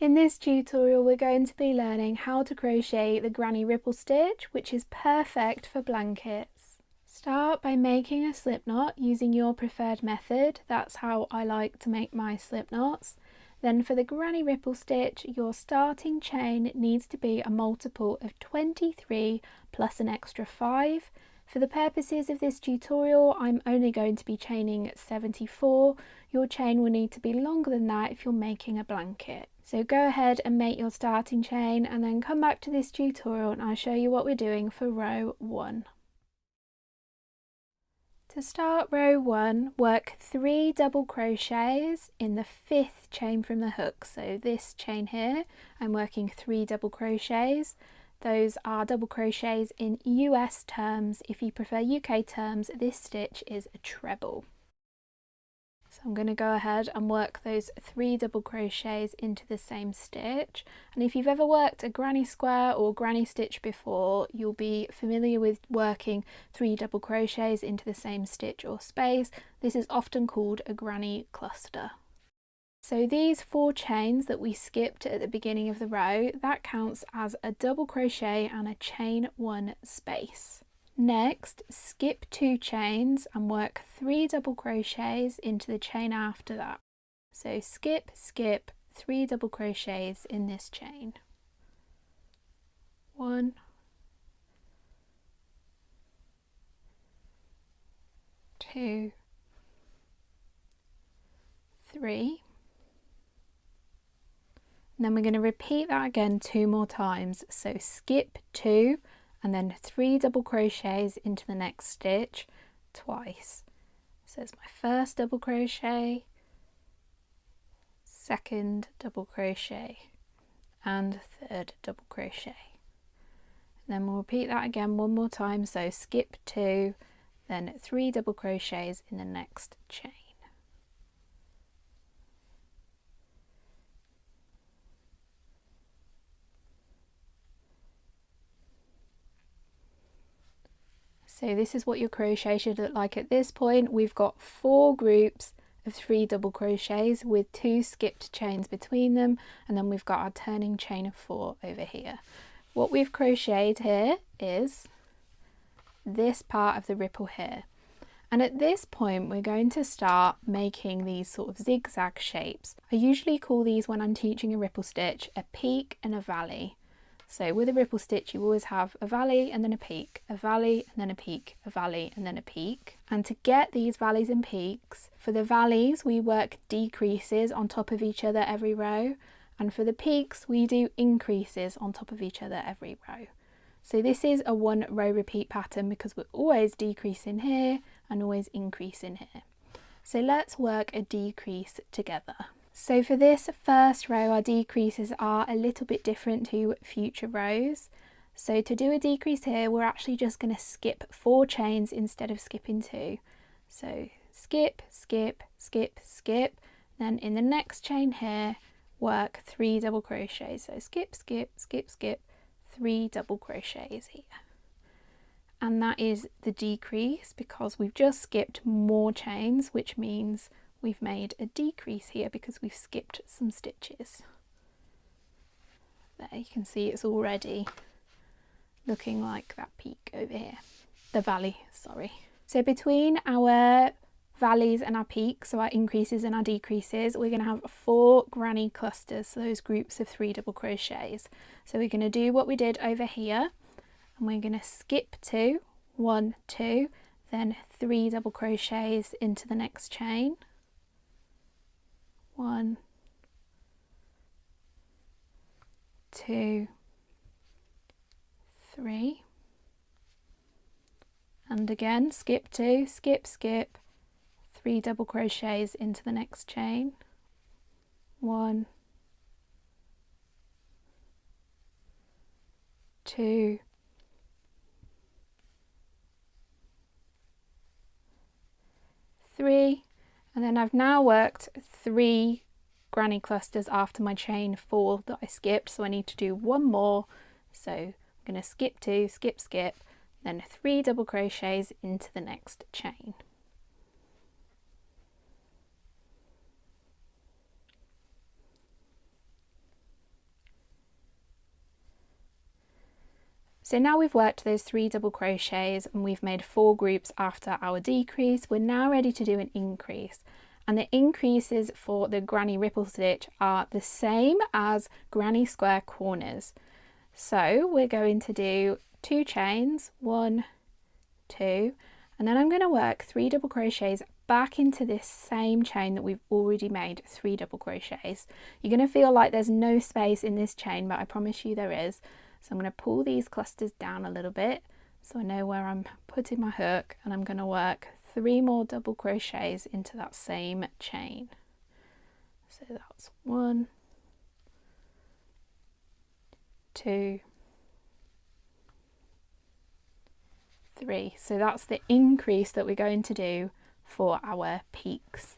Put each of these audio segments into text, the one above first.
In this tutorial we're going to be learning how to crochet the granny ripple stitch, which is perfect for blankets. Start by making a slip knot using your preferred method. That's how I like to make my slip knots. Then for the granny ripple stitch, your starting chain needs to be a multiple of 23 plus an extra 5. For the purposes of this tutorial, I'm only going to be chaining 74. Your chain will need to be longer than that if you're making a blanket. So go ahead and make your starting chain and then come back to this tutorial and I'll show you what we're doing for row 1. To start row 1, work 3 double crochets in the 5th chain from the hook. So this chain here, I'm working 3 double crochets. Those are double crochets in US terms. If you prefer UK terms, this stitch is a treble. So I'm going to go ahead and work those 3 double crochets into the same stitch. And if you've ever worked a granny square or granny stitch before, you'll be familiar with working 3 double crochets into the same stitch or space. This is often called a granny cluster. So these 4 chains that we skipped at the beginning of the row, that counts as a double crochet and a chain 1 space. Next, skip 2 chains and work 3 double crochets into the chain after that. So skip, skip, 3 double crochets in this chain. 1, 2, 3. And then we're going to repeat that again 2 more times. So skip 2 and then 3 double crochets into the next stitch twice. So it's my first double crochet, second double crochet and third double crochet. And then we'll repeat that again 1 more time. So skip 2, then 3 double crochets in the next chain. So this is what your crochet should look like at this point. We've got 4 groups of 3 double crochets with 2 skipped chains between them, and then we've got our turning chain of 4 over here. What we've crocheted here is this part of the ripple here. And at this point we're going to start making these sort of zigzag shapes. I usually call these, when I'm teaching a ripple stitch, a peak and a valley. So with a ripple stitch you always have a valley and then a peak, a valley and then a peak, a valley and then a peak. And to get these valleys and peaks, for the valleys we work decreases on top of each other every row, and for the peaks we do increases on top of each other every row. So this is a 1 row repeat pattern because we're always decreasing here and always increasing here. So let's work a decrease together. So for this first row, our decreases are a little bit different to future rows. So to do a decrease here, we're actually just going to skip 4 chains instead of skipping 2. So skip, skip, skip, skip. Then in the next chain here, work 3 double crochets. So skip, skip, skip, skip, 3 double crochets here. And that is the decrease because we've just skipped more chains, which means we've made a decrease here because we've skipped some stitches. There you can see it's already looking like that peak over here, the valley, sorry. So between our valleys and our peaks, so our increases and our decreases, we're going to have 4 granny clusters, so those groups of 3 double crochets. So we're going to do what we did over here and we're going to skip 2, 1, 2, then 3 double crochets into the next chain. 1, 2, 3, and again skip 2, skip, skip, 3 double crochets into the next chain. 1, 2, 3, and then I've now worked 3 granny clusters after my chain 4 that I skipped, so I need to do 1 more. So I'm going to skip 2, skip, skip, then 3 double crochets into the next chain. So now we've worked those 3 double crochets and we've made 4 groups after our decrease, we're now ready to do an increase. And the increases for the granny ripple stitch are the same as granny square corners. So we're going to do 2 chains, 1, 2, and then I'm going to work 3 double crochets back into this same chain that we've already made 3 double crochets. You're going to feel like there's no space in this chain, but I promise you there is. So I'm going to pull these clusters down a little bit so I know where I'm putting my hook, and I'm going to work 3 more double crochets into that same chain. So that's 1, 2, 3. So that's the increase that we're going to do for our peaks.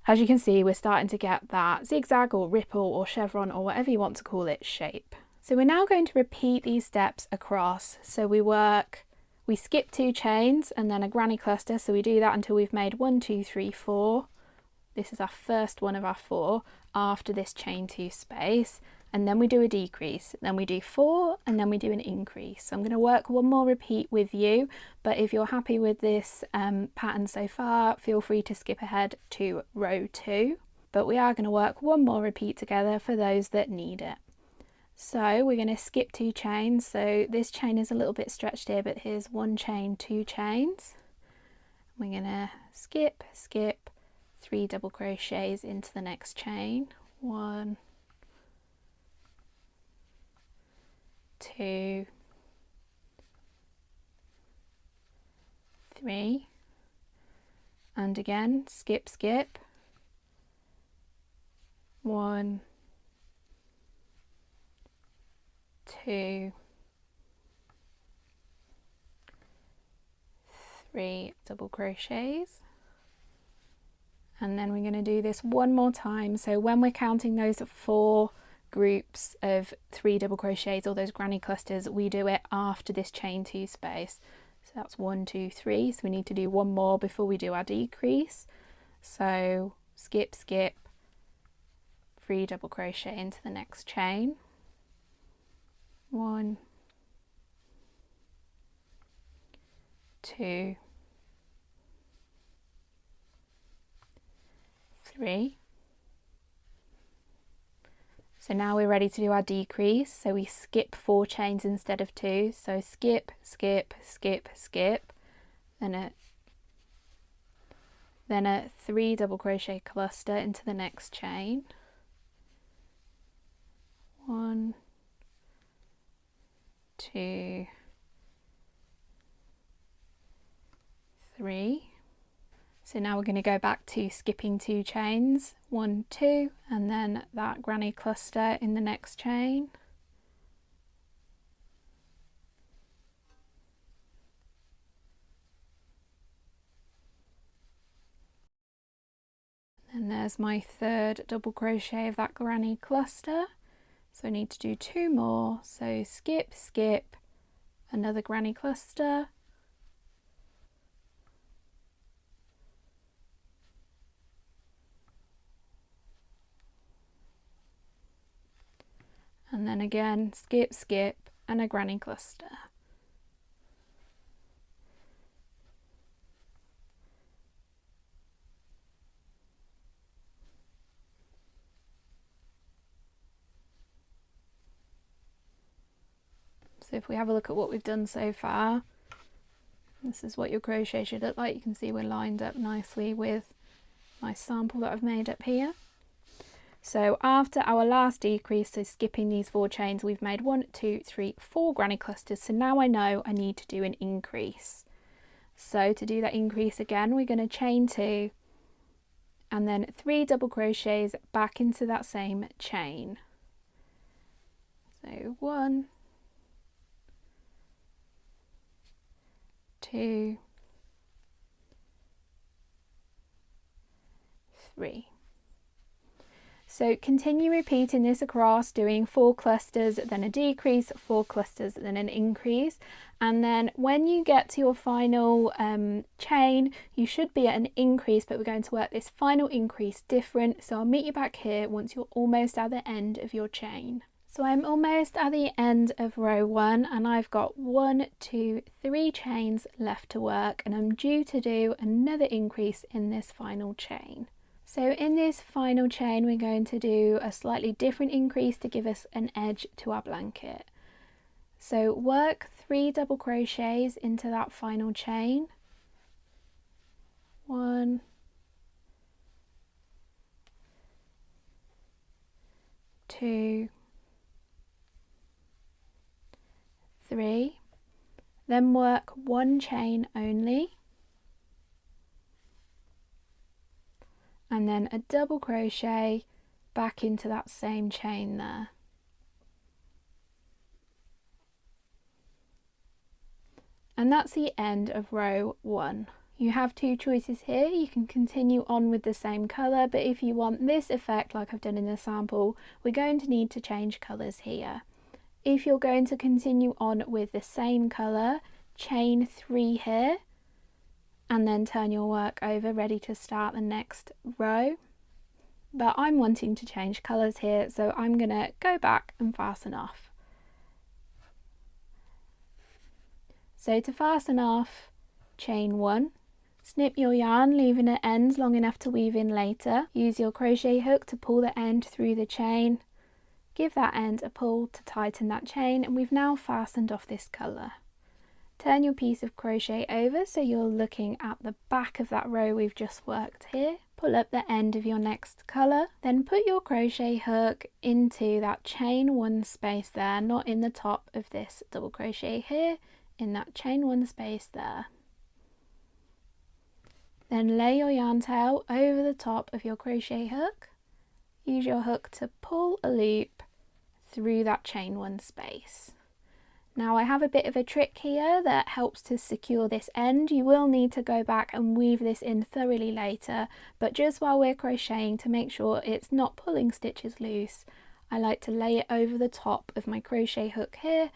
As you can see, we're starting to get that zigzag or ripple or chevron or whatever you want to call it shape. So we're now going to repeat these steps across. So we skip 2 chains and then a granny cluster. So we do that until we've made 1, 2, 3, 4. This is our first one of our 4 after this chain 2 space. And then we do a decrease, then we do 4, and then we do an increase. So I'm going to work one more repeat with you, but if you're happy with this pattern so far, feel free to skip ahead to row 2. But we are going to work one more repeat together for those that need it. So we're going to skip 2 chains. So this chain is a little bit stretched here, but here's 1 chain, 2 chains. We're going to skip, skip, 3 double crochets into the next chain. 1, 2, 3, and again skip, skip, 1, 2, 3 double crochets, and then we're going to do this one more time. So when we're counting those 4 groups of 3 double crochets or those granny clusters, we do it after this chain 2 space. So that's 1, 2, 3. So we need to do one more before we do our decrease. So skip, skip, 3 double crochet into the next chain. 1, 2, 3. So now we're ready to do our decrease. So we skip 4 chains instead of 2. So skip, skip, skip, skip, then a 3 double crochet cluster into the next chain. 1, 2, 3. So now we're going to go back to skipping 2 chains, 1, 2, and then that granny cluster in the next chain. And there's my 3rd double crochet of that granny cluster. So I need to do 2 more. So skip, skip, another granny cluster. And then again, skip, skip, and a granny cluster. So if we have a look at what we've done so far, this is what your crochet should look like. You can see we're lined up nicely with my sample that I've made up here. So after our last decrease, so skipping these 4 chains, we've made 1, 2, 3, 4 granny clusters. So now I know I need to do an increase. So to do that increase again, we're going to chain 2 and then 3 double crochets back into that same chain. So 1, 2, 3. So continue repeating this across, doing 4 clusters, then a decrease, 4 clusters, then an increase. And then when you get to your final chain, you should be at an increase, but we're going to work this final increase different. So I'll meet you back here once you're almost at the end of your chain. So I'm almost at the end of row 1 and I've got 1, 2, 3 chains left to work, and I'm due to do another increase in this final chain. So in this final chain we're going to do a slightly different increase to give us an edge to our blanket. So work 3 double crochets into that final chain. 1, 2, 3, then work 1 chain only, and then a double crochet back into that same chain there. And that's the end of row 1. You have 2 choices here. You can continue on with the same colour, but if you want this effect like I've done in the sample, we're going to need to change colours here. If you're going to continue on with the same colour, chain 3 here and then turn your work over, ready to start the next row. But I'm wanting to change colours here, so I'm going to go back and fasten off. So to fasten off, chain 1, snip your yarn, leaving it ends long enough to weave in later. Use your crochet hook to pull the end through the chain. Give that end a pull to tighten that chain, and we've now fastened off this colour. Turn your piece of crochet over so you're looking at the back of that row we've just worked here. Pull up the end of your next colour, then put your crochet hook into that chain 1 space there, not in the top of this double crochet here, in that chain 1 space there. Then lay your yarn tail over the top of your crochet hook. Use your hook to pull a loop through that chain 1 space. Now I have a bit of a trick here that helps to secure this end. You will need to go back and weave this in thoroughly later, but just while we're crocheting, to make sure it's not pulling stitches loose, I like to lay it over the top of my crochet hook here,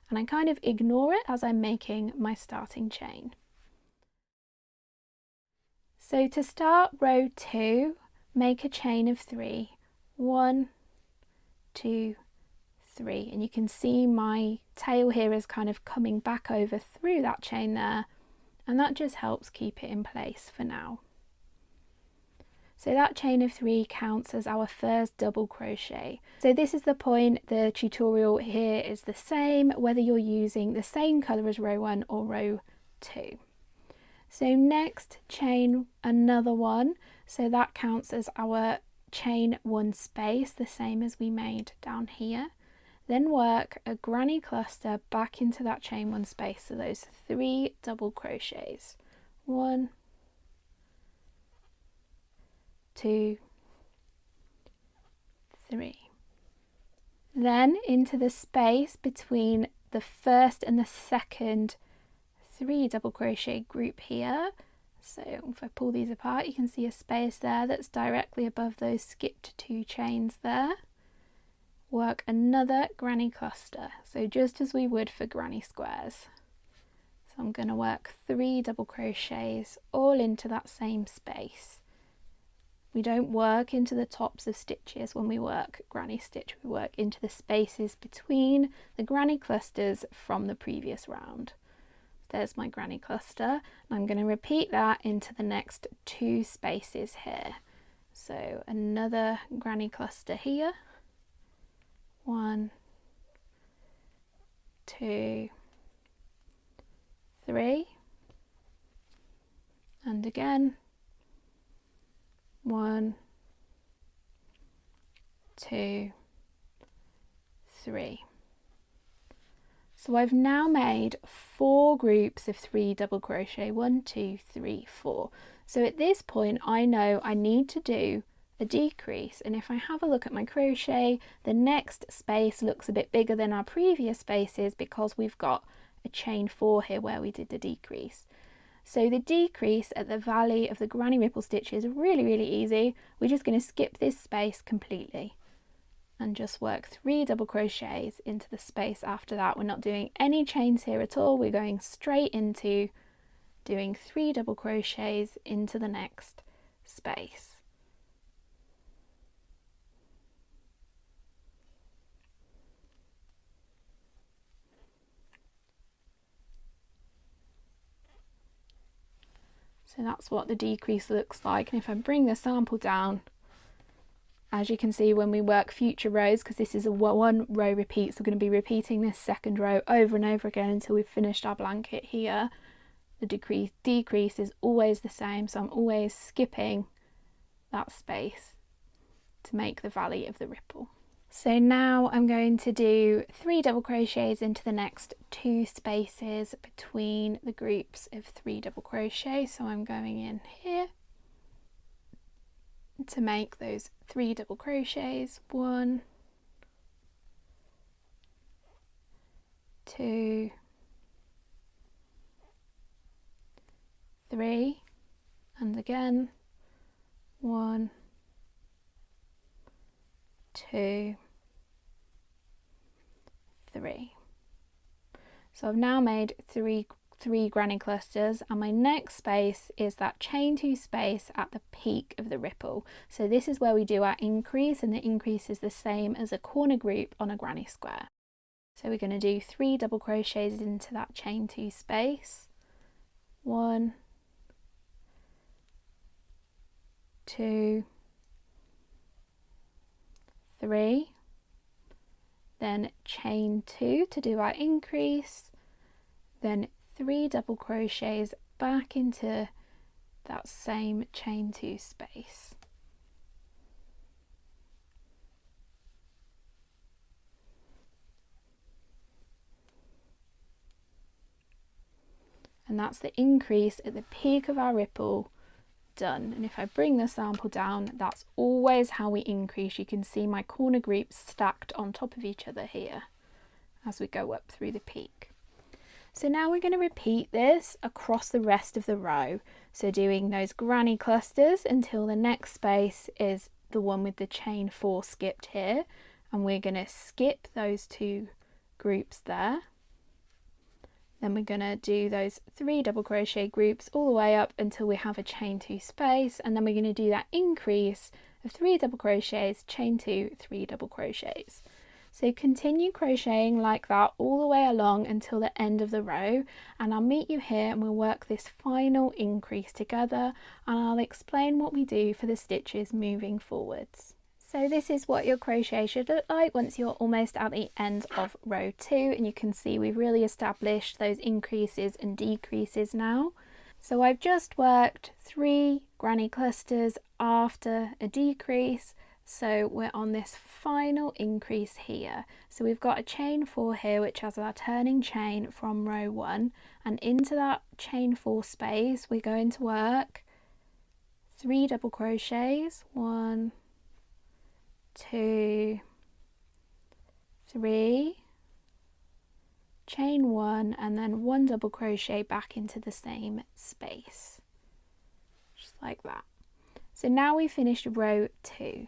and I kind of ignore it as I'm making my starting chain. So to start row 2, make a chain of 3. 1, 2, 3, and you can see my tail here is kind of coming back over through that chain there, and that just helps keep it in place for now. So that chain of 3 counts as our first double crochet. So this is the point. The tutorial here is the same whether you're using the same colour as row 1 or row 2. So next, chain another 1, so that counts as our chain 1 space, the same as we made down here. Then work a granny cluster back into that chain 1 space, so those 3 double crochets. 1, 2, 3. Then into the space between the first and the second 3 double crochet group here. So if I pull these apart, you can see a space there that's directly above those skipped 2 chains there. Work another granny cluster, so just as we would for granny squares. So I'm going to work 3 double crochets all into that same space. We don't work into the tops of stitches when we work granny stitch, we work into the spaces between the granny clusters from the previous round. There's my granny cluster, and I'm going to repeat that into the next 2 spaces here. So another granny cluster here. 1, 2, 3, and again 1, 2, 3. So I've now made 4 groups of 3 double crochet, 1, 2, 3, 4. So at this point I know I need to do a decrease, and if I have a look at my crochet, the next space looks a bit bigger than our previous spaces because we've got a chain 4 here where we did the decrease. So the decrease at the valley of the granny ripple stitch is really easy. We're just going to skip this space completely and just work 3 double crochets into the space after that. We're not doing any chains here at all. We're going straight into doing 3 double crochets into the next space. So that's what the decrease looks like. And if I bring the sample down, as you can see when we work future rows, because this is a one row repeat, so we're going to be repeating this second row over and over again until we've finished our blanket here. The decrease is always the same, so I'm always skipping that space to make the valley of the ripple. So now I'm going to do 3 double crochets into the next 2 spaces between the groups of 3 double crochet. So I'm going in here to make those 3 double crochets. 1, 2, 3, and again 1, 2, 3. So I've now made three granny clusters, and my next space is that chain 2 space at the peak of the ripple. So this is where we do our increase, and the increase is the same as a corner group on a granny square. So we're going to do 3 double crochets into that chain 2 space. 1, 2, 3, then chain 2 to do our increase, then 3 double crochets back into that same chain 2 space. And that's the increase at the peak of our ripple done. And if I bring the sample down, that's always how we increase. You can see my corner groups stacked on top of each other here as we go up through the peak. So now we're going to repeat this across the rest of the row, so doing those granny clusters until the next space is the one with the chain 4 skipped here, and we're going to skip those 2 groups there. Then we're going to do those 3 double crochet groups all the way up until we have a chain 2 space, and then we're going to do that increase of 3 double crochets, chain 2, 3 double crochets. So continue crocheting like that all the way along until the end of the row, and I'll meet you here and we'll work this final increase together, and I'll explain what we do for the stitches moving forwards. So this is what your crochet should look like once you're almost at the end of row 2, and you can see we've really established those increases and decreases now. So I've just worked 3 granny clusters after a decrease, so we're on this final increase here. So we've got a chain 4 here, which has our turning chain from row 1, and into that chain 4 space we're going to work 3 double crochets, 1, 2, 3, chain 1, and then 1 double crochet back into the same space, just like that. So now we finished row 2.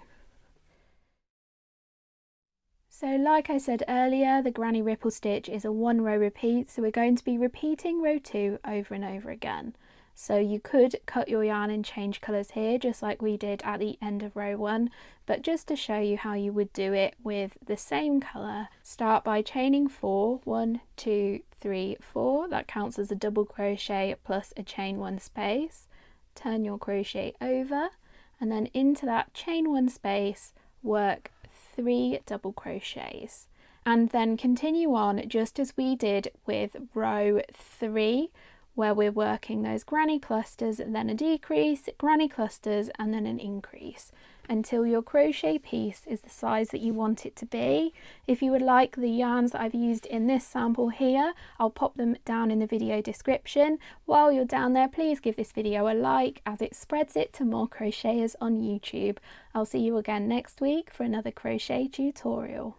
So like I said earlier, the granny ripple stitch is a 1 row repeat, so we're going to be repeating row 2 over and over again. So you could cut your yarn and change colours here, just like we did at the end of row 1, but just to show you how you would do it with the same colour, start by chaining 4, 1, 2, 3, 4, that counts as a double crochet plus a chain 1 space, turn your crochet over, and then into that chain 1 space work 3 double crochets, and then continue on just as we did with row 3, where we're working those granny clusters, then a decrease, granny clusters, and then an increase until your crochet piece is the size that you want it to be. If you would like the yarns that I've used in this sample here, I'll pop them down in the video description. While you're down there, please give this video a like as it spreads it to more crocheters on YouTube. I'll see you again next week for another crochet tutorial.